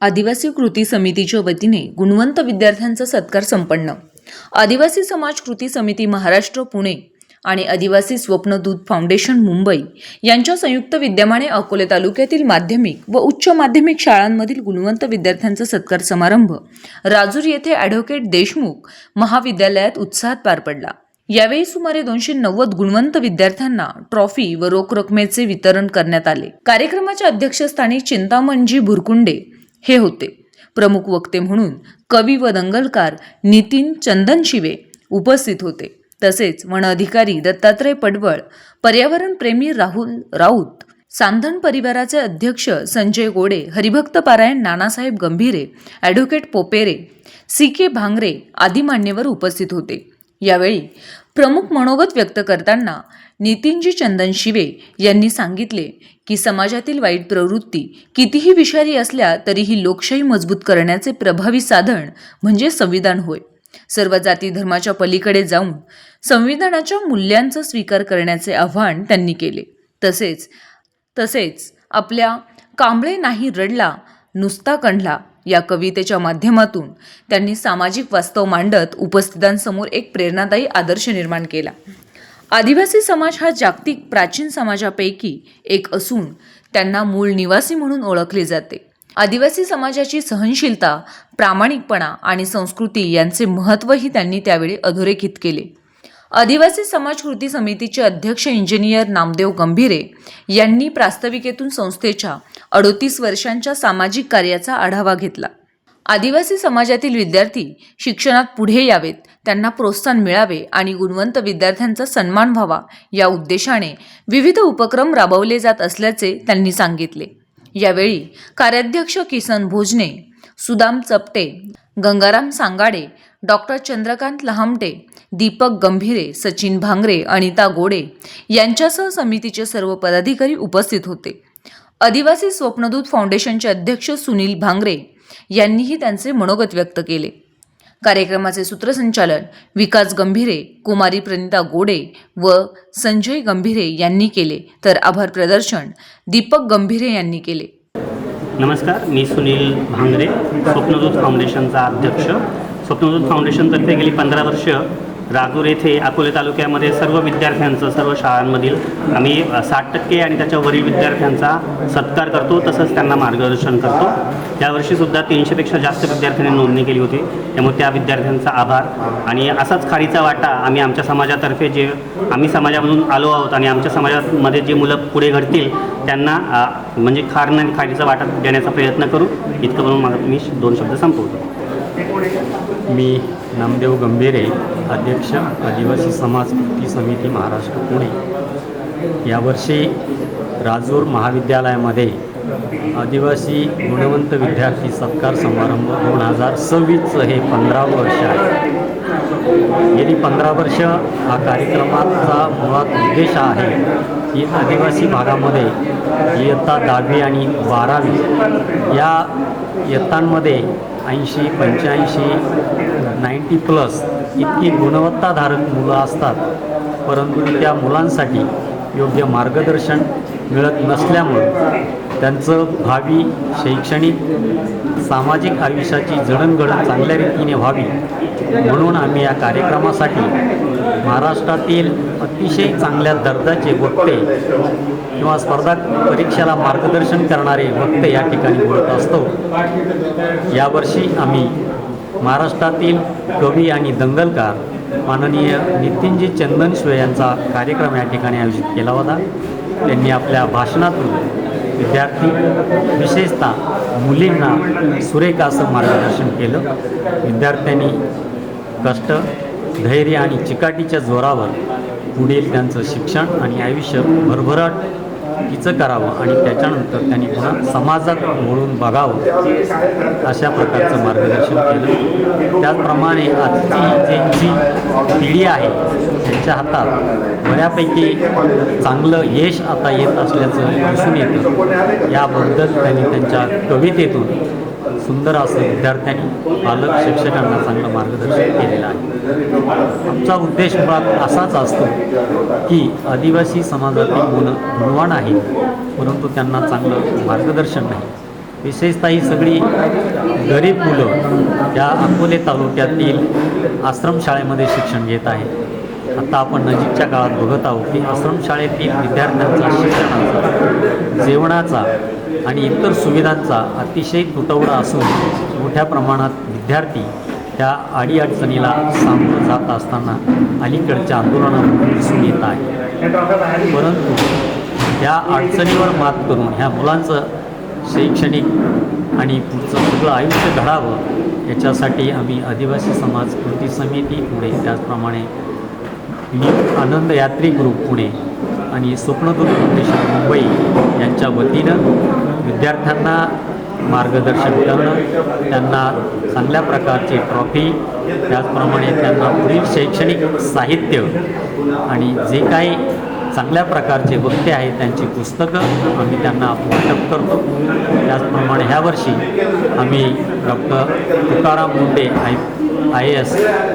आदिवासी कृती समितीच्या वतीने गुणवंत विद्यार्थ्यांचा सत्कार संपन्न. आदिवासी समाज कृती समिती महाराष्ट्र पुणे आणि आदिवासी स्वप्नदूत फाउंडेशन मुंबई यांच्या संयुक्त विद्यमाने अकोले तालुक्यातील माध्यमिक व उच्च माध्यमिक शाळांमधील गुणवंत विद्यार्थ्यांचा सत्कार समारंभ राजूर येथे ॲडव्होकेट देशमुख महाविद्यालयात उत्साहात पार पडला. यावेळी सुमारे 290 गुणवंत विद्यार्थ्यांना ट्रॉफी व रोख रकमेचे वितरण करण्यात आले. कार्यक्रमाच्या अध्यक्षस्थानी चिंतामणजी भुरकुंडे हे होते. प्रमुख वक्ते म्हणून कवी व दंगलकार नितीन चंदनशिवे उपस्थित होते. तसेच वन अधिकारी दत्तात्रय पडवळ, पर्यावरण प्रेमी राहुल राऊत, सांधण परिवाराचे अध्यक्ष संजय गोडे, हरिभक्त पारायण नानासाहेब गंभीरे, ॲडव्होकेट पोपेरे, सी.के. भांगरे आदी मान्यवर उपस्थित होते. यावेळी प्रमुख मनोगत व्यक्त करताना नितीनजी चंदनशिवे यांनी सांगितले की समाजातील वाईट प्रवृत्ती कितीही विषारी असल्या तरीही लोकशाही मजबूत करण्याचे प्रभावी साधन म्हणजे संविधान होय. सर्व जाती धर्माच्या पलीकडे जाऊन संविधानाच्या मूल्यांचा स्वीकार करण्याचे आव्हान त्यांनी केले. तसेच आपल्या कांबळे नाही रडला नुसता कणला या कवितेच्या माध्यमातून त्यांनी सामाजिक वास्तव मांडत उपस्थितांसमोर एक प्रेरणादायी आदर्श निर्माण केला. आदिवासी समाज हा जागतिक प्राचीन समाजापैकी एक असून त्यांना मूळ निवासी म्हणून ओळखले जाते. आदिवासी समाजाची सहनशीलता, प्रामाणिकपणा आणि संस्कृती यांचे महत्त्वही त्यांनी त्यावेळी अधोरेखित केले. आदिवासी समाज कृती समितीचे अध्यक्ष इंजिनियर नामदेव गंभीरे यांनी प्रास्ताविकेतून संस्थेच्या 38 वर्षांच्या सामाजिक कार्याचा आढावा घेतला. आदिवासी समाजातील विद्यार्थी शिक्षणात पुढे यावेत, त्यांना प्रोत्साहन मिळावे आणि गुणवंत विद्यार्थ्यांचा सन्मान व्हावा या उद्देशाने विविध उपक्रम राबवले जात असल्याचे त्यांनी सांगितले. यावेळी कार्याध्यक्ष किसन भोजने, सुदाम चपटे, गंगाराम सांगाडे, डॉक्टर चंद्रकांत लहामटे, दीपक गंभीरे, सचिन भांगरे, अनिता गोडे यांच्यासह समितीचे सर्व पदाधिकारी उपस्थित होते. आदिवासी स्वप्नदूत फाउंडेशनचे अध्यक्ष सुनील भांगरे यांनीही त्यांचे मनोगत व्यक्त केले. कार्यक्रमाचे सूत्रसंचालन विकास गंभीरे, कुमारी प्रणिता गोडे व संजय गंभीरे यांनी केले, तर आभार प्रदर्शन दीपक गंभीरे यांनी केले. नमस्कार, मी सुनील भांगरे, स्वप्नदूत फाउंडेशनचा अध्यक्ष. स्वप्नदूत फाउंडेशनतर्फे गेली 15 वर्ष राजूर येथे अकोले तालुक्यामध्ये सर्व विद्यार्थ्यांचं, सर्व शाळांमधील आम्ही 60% आणि त्याच्यावरील विद्यार्थ्यांचा सत्कार करतो, तसंच त्यांना मार्गदर्शन करतो. यावर्षीसुद्धा 300पेक्षा जास्त विद्यार्थ्यांनी नोंदणी केली होती, त्यामुळे त्या विद्यार्थ्यांचा आभार. आणि असाच खारीचा वाटा आम्ही आमच्या समाजातर्फे, जे आम्ही समाजामधून आलो आहोत आणि आमच्या समाजामध्ये जे मुलं पुढे घडतील त्यांना म्हणजे खारीचा वाटा देण्याचा प्रयत्न करू. इतकं म्हणून मी 2 शब्द संपवतो. मी नामदेव गंभीरे, अध्यक्ष आदिवासी समाज कृती समिती महाराष्ट्र पुणे. यावर्षी राजूर महाविद्यालयामध्ये आदिवासी गुणवंत विद्यार्थी सत्कार समारंभ 2026 हे 15वं वर्ष आहे. गेली 15 वर्ष हा कार्यक्रमाचा मुळात उद्देश आहे की आदिवासी भागामध्ये इयत्ता 10वी आणि 12वी या इयत्तांमध्ये 80, 85, 90+ इतकी गुणवत्ताधारक मुलं असतात, परंतु त्या मुलांसाठी योग्य मार्गदर्शन मिळत नसल्यामुळे त्यांचं भावी शैक्षणिक सामाजिक आयुष्याची जडणघडण चांगल्या रीतीने व्हावी म्हणून आम्ही या कार्यक्रमासाठी महाराष्ट्रातील अतिशय चांगल्या दर्जाचे वक्ते किंवा स्पर्धा परीक्षेला मार्गदर्शन करणारे वक्ते या ठिकाणी बोलत असतो. यावर्षी आम्ही महाराष्ट्रातील कवी आणि दंगलकार माननीय नितीनजी चंदनशिवे यांचा कार्यक्रम या ठिकाणी आयोजित केला होता. त्यांनी आपल्या भाषणातून विद्यार्थी, विशेषतः मुलींना सुरेख असं मार्गदर्शन केलं. विद्यार्थ्यांनी कष्ट, धैर्य आणि चिकाटीच्या जोरावर पुढील त्यांचं शिक्षण आणि आयुष्य भरभराटीचं करावं आणि त्याच्यानंतर त्यांनी पुन्हा समाजात वळून बघावं अशा प्रकारचं मार्गदर्शन केलं. त्याचप्रमाणे आजची जी पिढी आहे त्यांच्या हातात बऱ्यापैकी चांगलं यश आता येत असल्याचं दिसून येतं. याबद्दल त्यांनी त्यांच्या कवितेतून सुंदर असं विद्यार्थ्यांनी, पालक, शिक्षकांना चांगलं मार्गदर्शन केलेलं आहे. आमचा उद्देश मुळात असाच असतो की आदिवासी समाजातील मुलं गुणवान आहेत, परंतु त्यांना चांगलं मार्गदर्शन नाही. विशेषतः ही सगळी गरीब मुलं या अकोले तालुक्यातील आश्रमशाळेमध्ये शिक्षण घेत आहेत. आता आपण नजीकच्या काळात बघत आहोत की आश्रमशाळेतील विद्यार्थ्यांचा शिक्षणाचा, जेवणाचा आणि इतर सुविधांचा अतिशय तुटवडा असून मोठ्या प्रमाणात विद्यार्थी त्या अडीअडचणीला सामोरं जात असताना अलीकडच्या आंदोलनामधून दिसून येत आहे. परंतु या अडचणीवर मात करून ह्या मुलांचं शैक्षणिक आणि पुढचं सगळं आयुष्य घडावं याच्यासाठी आम्ही आदिवासी समाज कृती समिती पुणे, त्याचप्रमाणे आनंद यात्री ग्रुप पुणे आणि स्वप्नदूत फाउंडेशन मुंबई यांच्या वतीनं विद्यार्थ्यांना मार्गदर्शन करणं, त्यांना चांगल्या प्रकारची ट्रॉफी, त्याचप्रमाणे त्यांना पुढील शैक्षणिक साहित्य आणि जे काही चांगल्या प्रकारचे वक्ते आहेत त्यांची पुस्तकं आम्ही त्यांना वाटप करतो. त्याचप्रमाणे ह्या वर्षी आम्ही डॉक्टर तुकाराम मुंडे IAS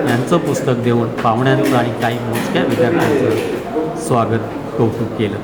यांचं पुस्तक देऊन पाहुण्यांचं आणि काही मोजक्या विद्यार्थ्यांचं स्वागत, कौतुक केलं.